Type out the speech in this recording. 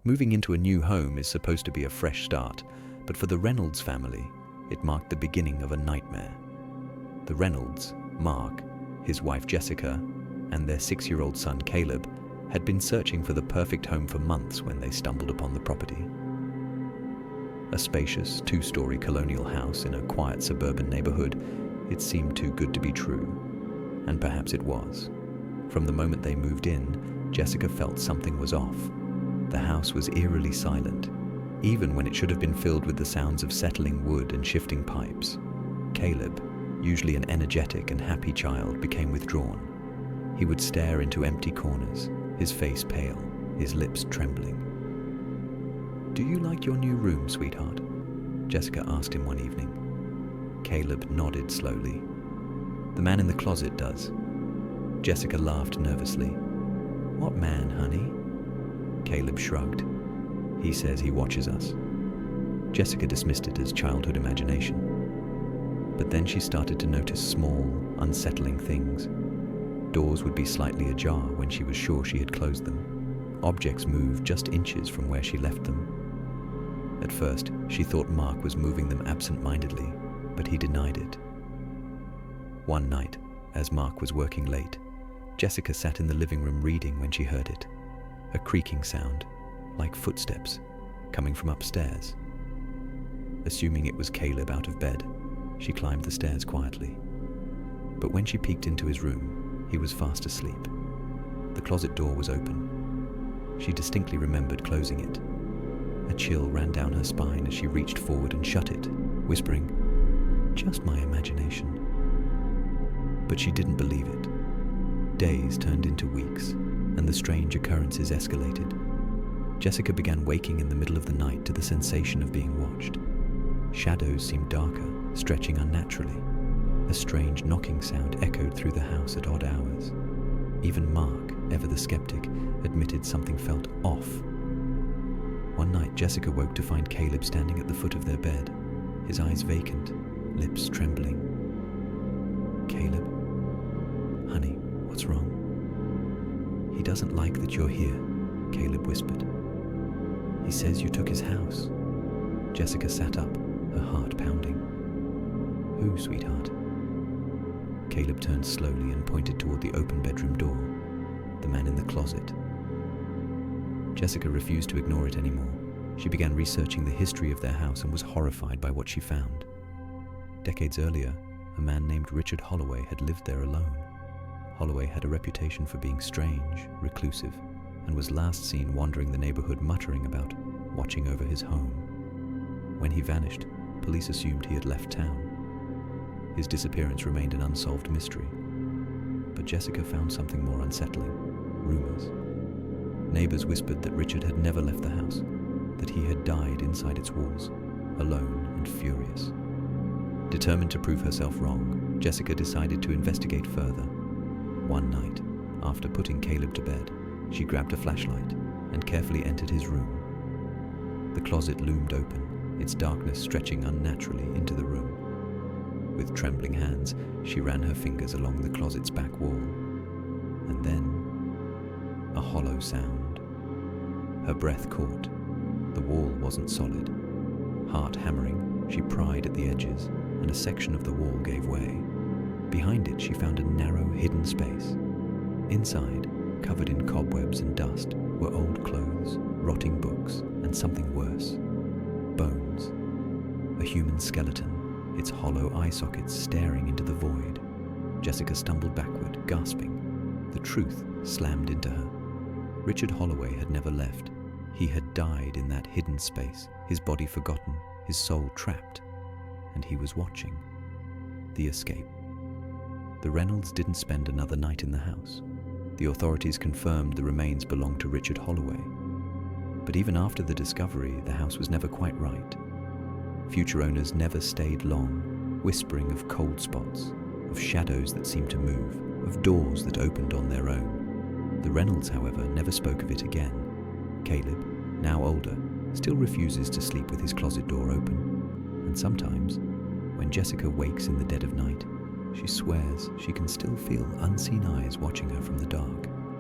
Moving into a new home is supposed to be a fresh start, but for the Reynolds family, it marked the beginning of a nightmare. The Reynolds, Mark, his wife Jessica, and their 6-year-old son Caleb had been searching for the perfect home for months when they stumbled upon the property. A spacious 2-story colonial house in a quiet suburban neighborhood, it seemed too good to be true. And perhaps it was. From the moment they moved in, Jessica felt something was off. The house was eerily silent, even when it should have been filled with the sounds of settling wood and shifting pipes. Caleb, usually an energetic and happy child, became withdrawn. He would stare into empty corners, his face pale, his lips trembling. "Do you like your new room, sweetheart?" Jessica asked him one evening. Caleb nodded slowly. "The man in the closet does." Jessica laughed nervously. "What man, honey?" Caleb shrugged. "He says he watches us." Jessica dismissed it as childhood imagination. But then she started to notice small, unsettling things. Doors would be slightly ajar when she was sure she had closed them. Objects moved just inches from where she left them. At first, she thought Mark was moving them absent-mindedly, but he denied it. One night, as Mark was working late, Jessica sat in the living room reading when she heard it. A creaking sound, like footsteps, coming from upstairs. Assuming it was Caleb out of bed, she climbed the stairs quietly. But when she peeked into his room, he was fast asleep. The closet door was open. She distinctly remembered closing it. A chill ran down her spine as she reached forward and shut it, whispering, "Just my imagination." But she didn't believe it. Days turned into weeks, and the strange occurrences escalated. Jessica began waking in the middle of the night to the sensation of being watched. Shadows seemed darker, stretching unnaturally. A strange knocking sound echoed through the house at odd hours. Even Mark, ever the skeptic, admitted something felt off. One night, Jessica woke to find Caleb standing at the foot of their bed, his eyes vacant, lips trembling. "Caleb? Honey, what's wrong?" "He doesn't like that you're here," Caleb whispered. "He says you took his house." Jessica sat up, her heart pounding. "Who, sweetheart?" Caleb turned slowly and pointed toward the open bedroom door. "The man in the closet." Jessica refused to ignore it anymore. She began researching the history of their house and was horrified by what she found. Decades earlier, a man named Richard Holloway had lived there alone. Holloway had a reputation for being strange, reclusive, and was last seen wandering the neighborhood muttering about watching over his home. When he vanished, police assumed he had left town. His disappearance remained an unsolved mystery. But Jessica found something more unsettling: rumors. Neighbors whispered that Richard had never left the house, that he had died inside its walls, alone and furious. Determined to prove herself wrong, Jessica decided to investigate further. One night, after putting Caleb to bed, she grabbed a flashlight and carefully entered his room. The closet loomed open, its darkness stretching unnaturally into the room. With trembling hands, she ran her fingers along the closet's back wall. And then, a hollow sound. Her breath caught. The wall wasn't solid. Heart hammering, she pried at the edges, and a section of the wall gave way. Behind it, she found a narrow, hidden space. Inside, covered in cobwebs and dust, were old clothes, rotting books, and something worse: bones. A human skeleton, its hollow eye sockets staring into the void. Jessica stumbled backward, gasping. The truth slammed into her. Richard Holloway had never left. He had died in that hidden space, his body forgotten, his soul trapped, and he was watching. The escape. The Reynolds didn't spend another night in the house. The authorities confirmed the remains belonged to Richard Holloway. But even after the discovery, the house was never quite right. Future owners never stayed long, whispering of cold spots, of shadows that seemed to move, of doors that opened on their own. The Reynolds, however, never spoke of it again. Caleb, now older, still refuses to sleep with his closet door open. And sometimes, when Jessica wakes in the dead of night, she swears she can still feel unseen eyes watching her from the dark.